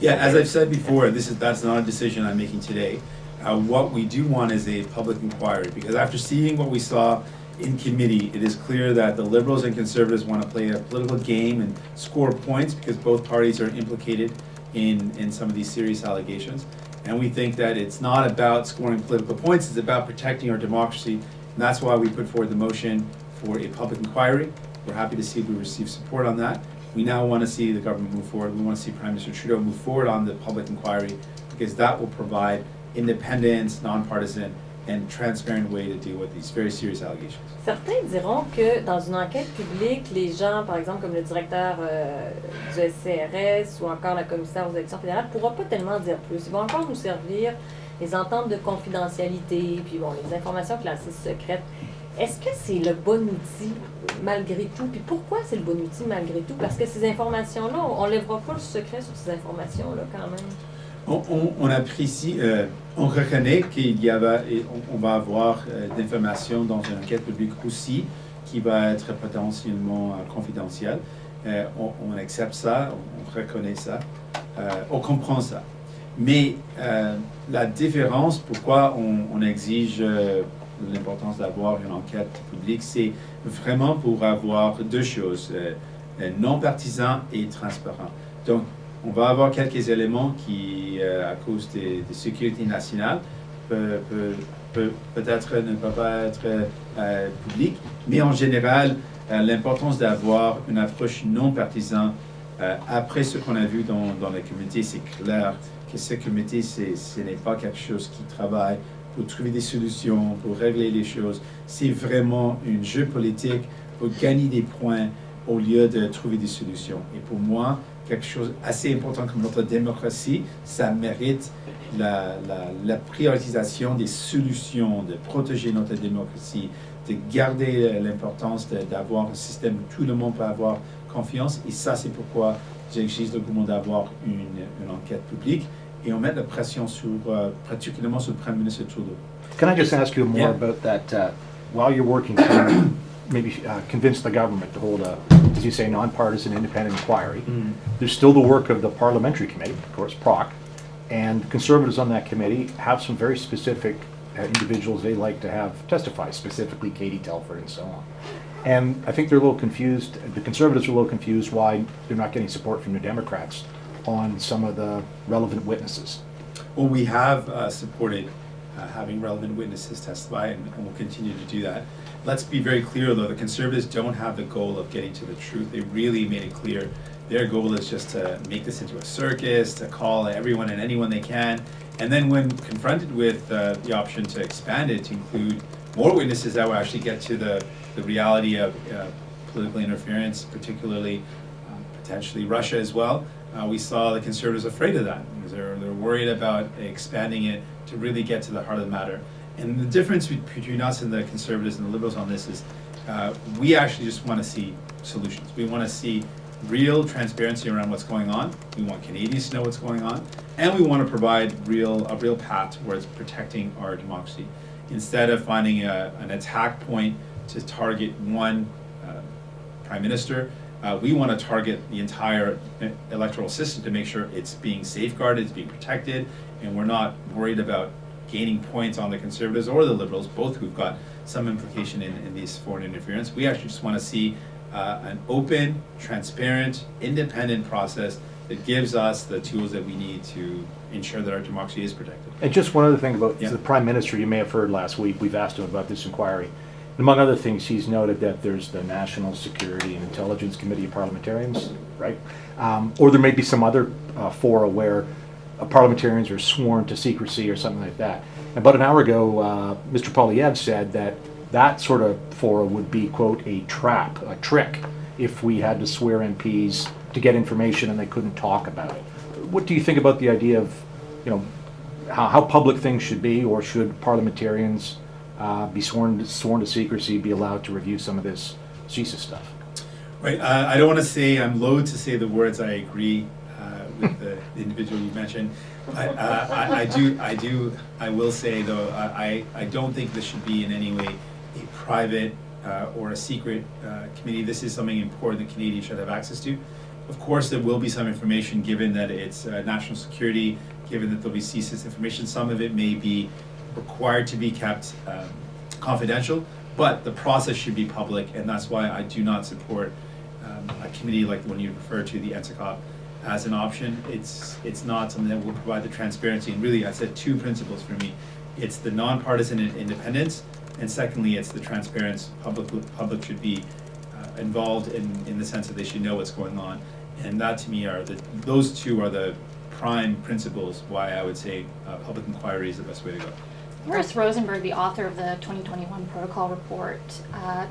Yeah, as I've said before, that's not a decision I'm making today. What we do want is a public inquiry, because after seeing what we saw in committee, it is clear that the Liberals and Conservatives want to play a political game and score points because both parties are implicated in some of these serious allegations. And we think that it's not about scoring political points, it's about protecting our democracy. And that's why we put forward the motion for a public inquiry. We're happy to see if we receive support on that. We now want to see the government move forward. We want to see Prime Minister Trudeau move forward on the public inquiry because that will provide independence, nonpartisan, and transparent way to deal with these very serious allegations. Certains diront que dans une enquête publique, les gens, par exemple comme le directeur du SCRS ou encore la commissaire aux élections fédérales, ne pourra pas tellement dire plus. Ils vont encore nous servir les ententes de confidentialité, puis bon, les informations classées secrètes. Est-ce que c'est le bon outil malgré tout? Puis pourquoi c'est le bon outil malgré tout? Parce que ces informations-là, on ne lèvera pas le secret sur ces informations-là quand même. On apprécie, on reconnaît qu'il y avait, on va avoir d'informations dans une enquête publique aussi qui va être potentiellement confidentielle. On accepte ça, on reconnaît ça, on comprend ça. Mais la différence, pourquoi on exige l'importance d'avoir une enquête publique, c'est vraiment pour avoir deux choses, non partisan et transparent. Donc, on va avoir quelques éléments qui, à cause des sécurités nationales, peut-être ne peuvent pas être publics, mais en général, l'importance d'avoir une approche non partisane, après ce qu'on a vu dans le comité, c'est clair que ce comité, ce n'est pas quelque chose qui travaille pour trouver des solutions, pour régler les choses. C'est vraiment un jeu politique pour gagner des points au lieu de trouver des solutions. Et pour moi, quelque chose assez important comme notre démocratie, ça mérite la prioritisation des solutions, de protéger notre démocratie, de garder l'importance d'avoir un système où tout le monde peut avoir confiance. Et ça, c'est pourquoi j'exige le gouvernement d'avoir une enquête publique. Et on met la pression particulièrement sur le Prime Minister Trudeau. Can I just ask you more about that? While you're working to maybe convince the government to hold a, as you say, nonpartisan independent inquiry, there's still the work of the Parliamentary Committee, of course, PROC, and Conservatives on that committee have some very specific individuals they like to have testify, specifically Katie Telford and so on. And I think they're a little confused, the Conservatives are a little confused why they're not getting support from the Democrats on some of the relevant witnesses. Well, we have supported having relevant witnesses testify, and we'll continue to do that. Let's be very clear, though, the Conservatives don't have the goal of getting to the truth. They really made it clear their goal is just to make this into a circus, to call everyone and anyone they can, and then when confronted with the option to expand it to include more witnesses that will actually get to the reality of political interference, particularly potentially Russia as well, we saw the Conservatives afraid of that because they're worried about expanding it to really get to the heart of the matter. And the difference between us and the Conservatives and the Liberals on this is we actually just want to see solutions. We want to see real transparency around what's going on. We want Canadians to know what's going on. And we want to provide a real path towards protecting our democracy. Instead of finding an attack point to target one Prime Minister, we want to target the entire electoral system to make sure it's being safeguarded, it's being protected, and we're not worried about gaining points on the Conservatives or the Liberals, both who've got some implication in these foreign interference. We actually just want to see an open, transparent, independent process that gives us the tools that we need to ensure that our democracy is protected. And just one other thing about the Prime Minister, you may have heard last week, we've asked him about this inquiry. Among other things, he's noted that there's the National Security and Intelligence Committee of Parliamentarians, right? Or there may be some other fora where parliamentarians are sworn to secrecy or something like that. About an hour ago, Mr. Poilievre said that that sort of fora would be, quote, a trap, a trick, if we had to swear MPs to get information and they couldn't talk about it. What do you think about the idea of, you know, how public things should be, or should parliamentarians be sworn to secrecy, be allowed to review some of this CISA stuff? Right. I don't want to say, I'm loath to say the words I agree with the individual you mentioned. I will say though, I don't think this should be in any way a private or a secret committee. This is something important that Canadians should have access to. Of course, there will be some information given that it's national security, given that there'll be CSIS information. Some of it may be required to be kept confidential, but the process should be public, and that's why I do not support a committee like the one you referred to, the NCCOP, as an option. It's not something that will provide the transparency. And really, I said two principles for me. It's the nonpartisan independence, and secondly, it's the transparency. Public should be involved in the sense that they should know what's going on. And that to me those two are the prime principles why I would say public inquiry is the best way to go. Maurice Rosenberg, the author of the 2021 protocol report,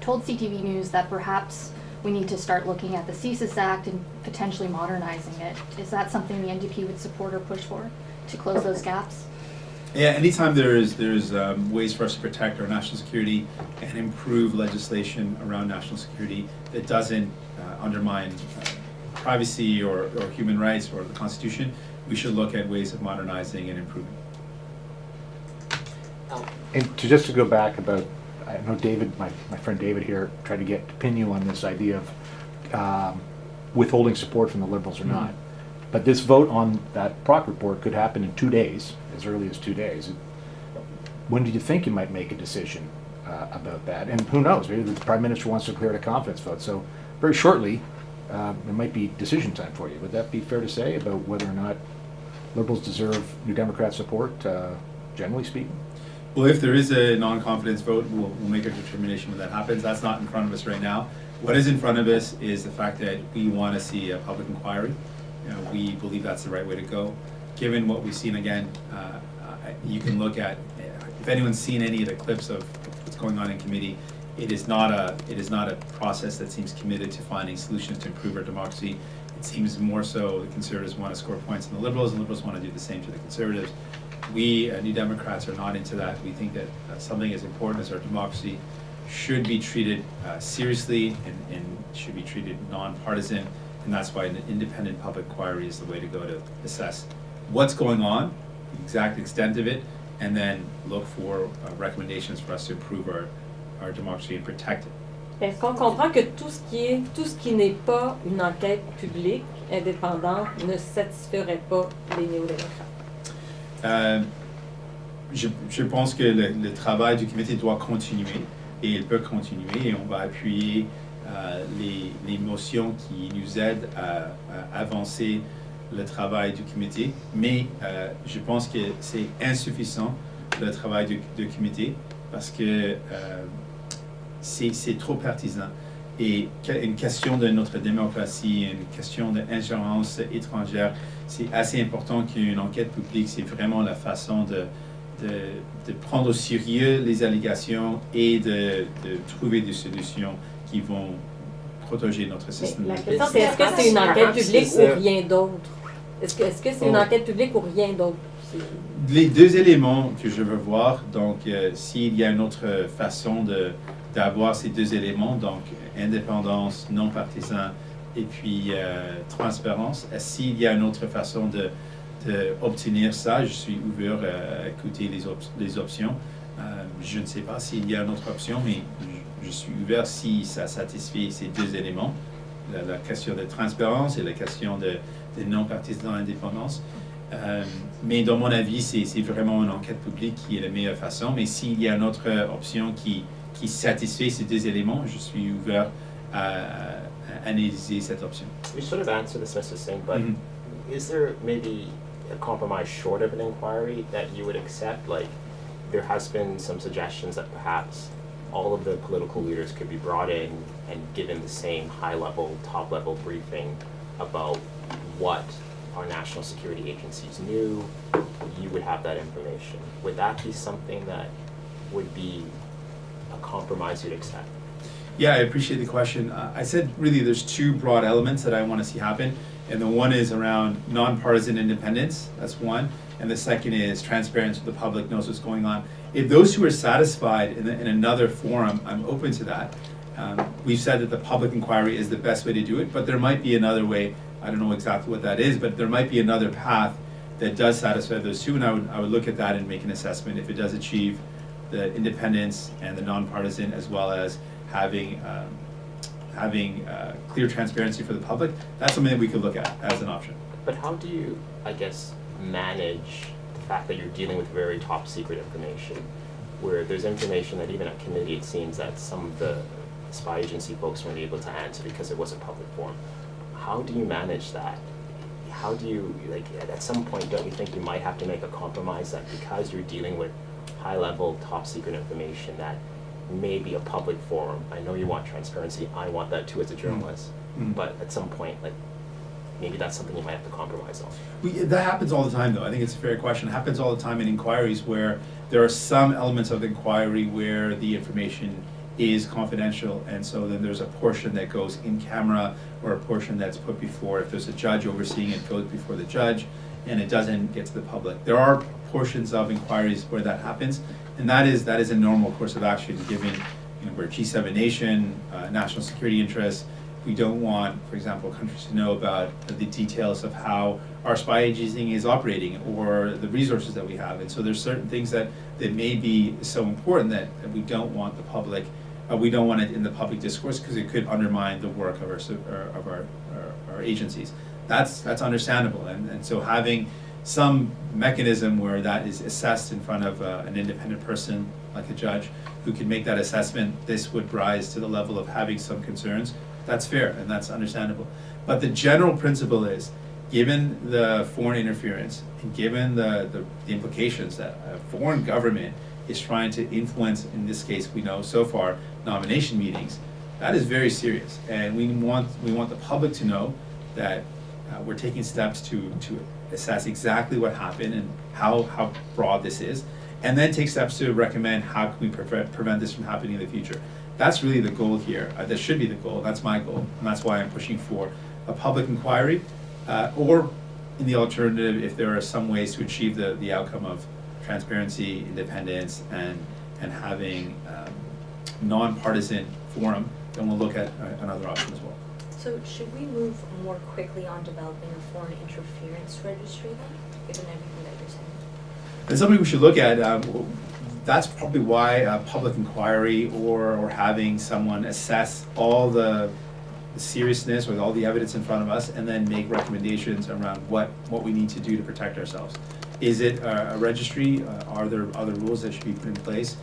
told CTV News that perhaps we need to start looking at the CSIS Act and potentially modernizing it. Is that something the NDP would support or push for, to close those gaps? Yeah, anytime there's ways for us to protect our national security and improve legislation around national security that doesn't undermine privacy or human rights or the Constitution, we should look at ways of modernizing and improving. And just to go back about, I know David, my friend David here, tried to pin you on this idea of withholding support from the Liberals or not. But this vote on that Proc report could happen in 2 days, as early as 2 days. When do you think you might make a decision about that? And who knows, maybe the Prime Minister wants to declare a confidence vote. So very shortly, it might be decision time for you. Would that be fair to say about whether or not Liberals deserve New Democrat support, generally speaking? Well, if there is a non-confidence vote, we'll make a determination when that happens. That's not in front of us right now. What is in front of us is the fact that we want to see a public inquiry. We believe that's the right way to go. Given what we've seen, again, you can look at, if anyone's seen any of the clips of what's going on in committee, it is not a process that seems committed to finding solutions to improve our democracy. It seems more so the Conservatives want to score points on the Liberals, and Liberals want to do the same to the Conservatives. We, New Democrats, are not into that. We think that something as important as our democracy should be treated seriously and should be treated non-partisan, and that's why an independent public inquiry is the way to go to assess what's going on, the exact extent of it, and then look for recommendations for us to improve our democracy and protect it. Est-ce qu'on comprend que tout ce qui n'est pas une enquête publique indépendante ne satisferait pas les néo-démocrates? Je pense que le travail du comité doit continuer, et il peut continuer, et on va appuyer les motions qui nous aident à avancer le travail du comité, mais je pense que c'est insuffisant le travail du comité parce que c'est trop partisan. Et une question de notre démocratie, une question d'ingérence étrangère, c'est assez important qu'une enquête publique, c'est vraiment la façon de prendre au sérieux les allégations et de trouver des solutions qui vont protéger notre système. La question, c'est est-ce que c'est une enquête publique ou rien d'autre? Est-ce que c'est une enquête publique ou rien d'autre? Les deux éléments que je veux voir, donc s'il y a une autre façon d'avoir ces deux éléments, donc indépendance, non partisan et puis transparence, s'il y a une autre façon d'obtenir ça, je suis ouvert à écouter les options. Je ne sais pas s'il y a une autre option, mais je suis ouvert si ça satisfait ces deux éléments, la question de transparence et la question de non-partisan indépendance. Mais dans mon avis, c'est vraiment une enquête publique qui est la meilleure façon. Mais s'il y a une autre option qui satisfait ces deux éléments, je suis ouvert à analyser cette option. You sort of answered this, Mr. Singh, but is there maybe a compromise short of an inquiry that you would accept? Like, there has been some suggestions that perhaps all of the political leaders could be brought in and given the same high-level, top-level briefing about what our national security agencies knew. You would have that information. Would that be something that would be a compromise you'd accept? Yeah, I appreciate the question. I said really there's two broad elements that I want to see happen, and the one is around nonpartisan independence, that's one, and the second is transparency, so the public knows what's going on. If those two are satisfied in another forum, I'm open to that. We've said that the public inquiry is the best way to do it, but there might be another way. I don't know exactly what that is, but there might be another path that does satisfy those two, and I would look at that and make an assessment if it does achieve the independence and the nonpartisan, as well as having having clear transparency for the public, that's something that we could look at as an option. But how do you, I guess, manage the fact that you're dealing with very top secret information, where there's information that even at committee it seems that some of the spy agency folks weren't able to answer because it wasn't public forum? How do you manage that? How do you, like, at some point, don't you think you might have to make a compromise that because you're dealing with high-level, top-secret information that may be a public forum? I know you want transparency. I want that too as a journalist. But at some point, like, maybe that's something you might have to compromise on. That happens all the time, though. I think it's a fair question. It happens all the time in inquiries where there are some elements of the inquiry where the information is confidential, and so then there's a portion that goes in camera or a portion that's put before, if there's a judge overseeing it, goes before the judge, and it doesn't get to the public. There are portions of inquiries where that happens, and that is a normal course of action, given we're a G7 nation, national security interests. We don't want, for example, countries to know about the details of how our spy agency is operating or the resources that we have. And so there's certain things that may be so important that we don't want the public, we don't want it in the public discourse because it could undermine the work of our agencies. That's understandable. And so having some mechanism where that is assessed in front of an independent person like a judge who can make that assessment, this would rise to the level of having some concerns. That's fair and that's understandable. But the general principle is, given the foreign interference and given the implications that a foreign government is trying to influence, in this case we know so far, nomination meetings, that is very serious. And we want the public to know that we're taking steps to assess exactly what happened and how broad this is, and then take steps to recommend how can we prevent this from happening in the future. That's really the goal here. That should be the goal. That's my goal, and that's why I'm pushing for a public inquiry, or in the alternative, if there are some ways to achieve the outcome of transparency, independence, and having non-partisan forum, then we'll look at another option as well. So should we move more quickly on developing a foreign interference registry then, given everything that you're saying? It's something we should look at. That's probably why public inquiry or having someone assess all the seriousness or all the evidence in front of us and then make recommendations around what we need to do to protect ourselves. Is it a registry? Are there other rules that should be put in place?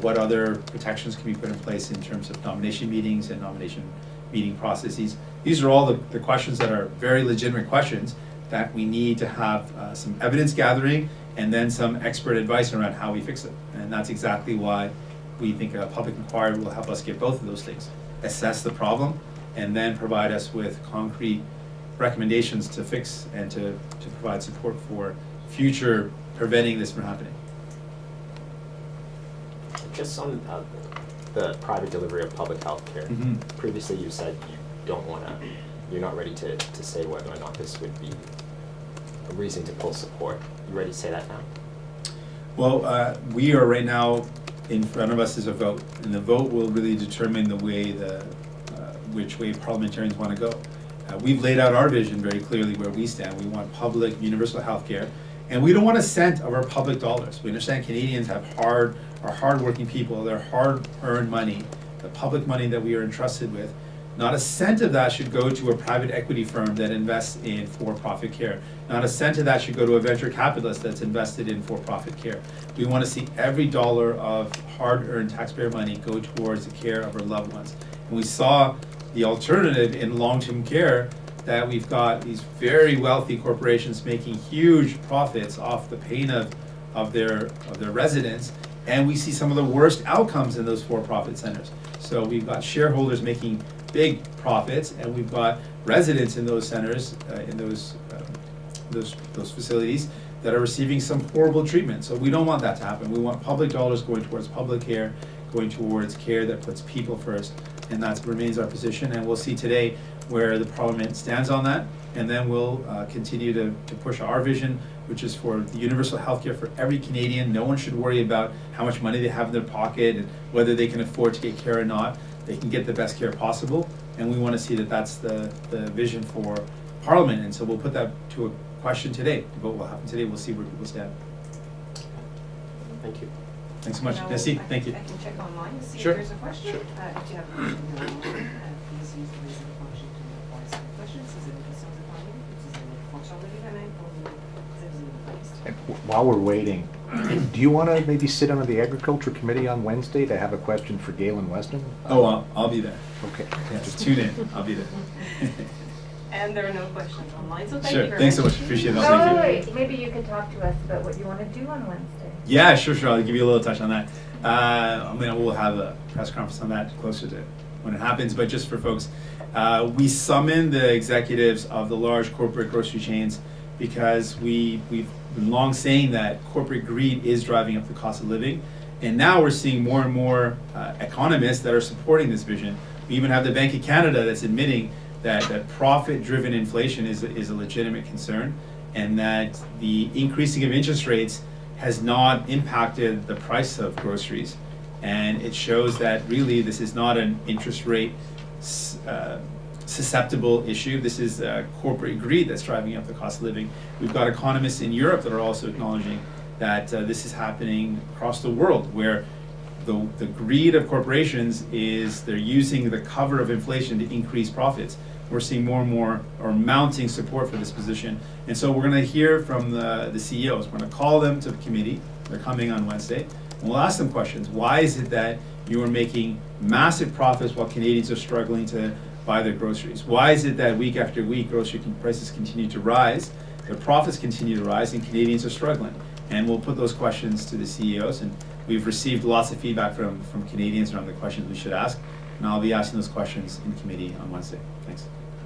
What other protections can be put in place in terms of nomination meetings and nomination meeting processes? These are all the questions that are very legitimate questions that we need to have some evidence gathering and then some expert advice around how we fix it. And that's exactly why we think a public inquiry will help us get both of those things. Assess the problem and then provide us with concrete recommendations to fix and to provide support for future preventing this from happening. Just on the private delivery of public health care, previously you said you're not ready to say whether or not this would be a reason to pull support. You ready to say that now? Well, we are right now, in front of us is a vote, and the vote will really determine the way which way parliamentarians want to go. We've laid out our vision very clearly where we stand. We want public universal health care, and we don't want a cent of our public dollars. We understand Canadians are hard-working people, their hard-earned money, the public money that we are entrusted with. Not a cent of that should go to a private equity firm that invests in for-profit care. Not a cent of that should go to a venture capitalist that's invested in for-profit care. We want to see every dollar of hard-earned taxpayer money go towards the care of our loved ones. And we saw the alternative in long-term care, that we've got these very wealthy corporations making huge profits off the pain of their residents, and we see some of the worst outcomes in those for-profit centers. So we've got shareholders making big profits, and we've got residents in those centers, in those facilities, that are receiving some horrible treatment. So we don't want that to happen. We want public dollars going towards public care, going towards care that puts people first, and that remains our position. And we'll see today where the Parliament stands on that, and then we'll continue to push our vision, which is for the universal health care for every Canadian. No one should worry about how much money they have in their pocket and whether they can afford to get care or not. They can get the best care possible, and we want to see that that's the vision for Parliament. And so we'll put that to a question today. The vote will happen today. We'll see where people stand. Thank you. Thanks so much. Nessie, thank you. I can check online and see Sure. if there's a question. Sure. If you have a question, aussi les étrangers de pouvoir poser des questions. Si vous avez des questions à parler, vous avez une fonction de règlement pour vous And while we're waiting, do you want to maybe sit on the Agriculture Committee on Wednesday to have a question for Galen Weston? Oh, I'll be there. Okay. Yeah, just tune in. I'll be there. And there are no questions online, so thank Sure. you very Thanks so much. much. Appreciate it. Oh, Thank you. wait, maybe you could talk to us about what you want to do on Wednesday. Yeah, sure. I'll give you a little touch on that. We'll have a press conference on that closer to when it happens. But just for folks, we summoned the executives of the large corporate grocery chains because we've been long saying that corporate greed is driving up the cost of living, and now we're seeing more and more economists that are supporting this vision. We even have the Bank of Canada that's admitting that profit-driven inflation is a legitimate concern, and that the increasing of interest rates has not impacted the price of groceries. And it shows that really this is not an interest rate susceptible issue. This is corporate greed that's driving up the cost of living. We've got economists in Europe that are also acknowledging that this is happening across the world, where the greed of corporations is they're using the cover of inflation to increase profits. We're seeing more and more or mounting support for this position. And so we're going to hear from the CEOs. We're going to call them to the committee. They're coming on Wednesday. And we'll ask them questions. Why is it that you are making massive profits while Canadians are struggling to buy their groceries? Why is it that week after week grocery prices continue to rise, their profits continue to rise, and Canadians are struggling? And we'll put those questions to the CEOs. And we've received lots of feedback from Canadians around the questions we should ask. And I'll be asking those questions in committee on Wednesday. Thanks.